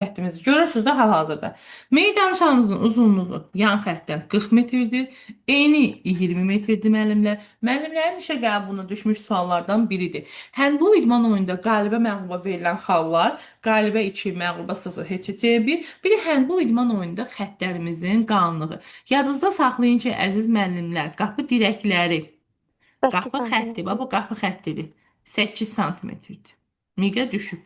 xəttimizi görürsünüz də hal-hazırda. Meydan şahımızın uzunluğu yan xəttdən 40 metrdir. Eni 20 metrdir müəllimlər. Müəllimlərin işə qəbuluna düşmüş suallardan biridir. Həndbol idman oyununda qalibə məğluba verilən xallar, qalibə 2, məğluba 0, HÇC 1. Bir də həndbol idman oyununda xəttlərimizin qalınlığı. Yadınızda saxlayın ki, əziz müəllimlər, qapı dirəkləri, 8 qapı xətti, santimetr. bax bu qapı xəttidir. 8 santimetrdir. Miqə düşüb.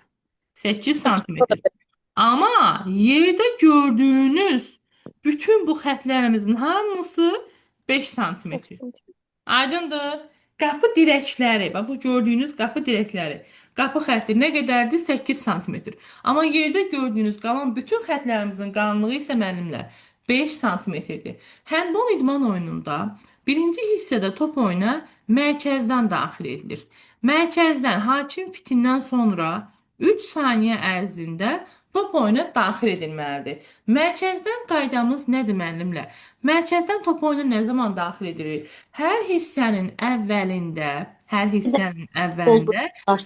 8 8 santimetr. Ama yerde gördüğünüz bütün bu xətlərimizin hamısı 5 santimetr. santimetr. Aydındır. Qapı dirəkləri, bax bu gördüyünüz qapı dirəkləri. Qapı xətti nə qədərdir? 8 santimetr. Amma yerdə gördüyünüz qalan bütün xətlərimizin qalınlığı isə müəllimlər 5 santimetrdir. Həndbol idman oyununda birinci hissədə top oyuna mərkəzdən daxil edilir. Mərkəzdən hakim fitindən sonra 3 saniyə ərzində top oyuna daxil edilməlidir. Mərkəzdən qaydamız nədir müəllimlər? Mərkəzdən top oyuna nə zaman daxil edilir? Hər hissənin əvvəlində, hər Bir də hissənin oldu. əvvəlində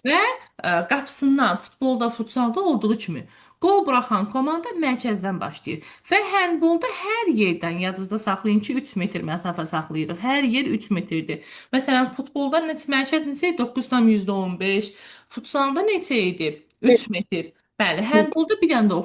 və qapısından futbolda, futsalda olduğu kimi qol buraxan komanda mərkəzdən başlayır. Və həndbolda hər yerdən yadınızda saxlayın ki, 3 metr məsafə saxlayırıq. Hər yer 3 metrdir. Məsələn, futbolda mərkəz neçə idi? 9,15. Futsalda neçə idi? 3 metr. Bəli, həndbolda bir dənə də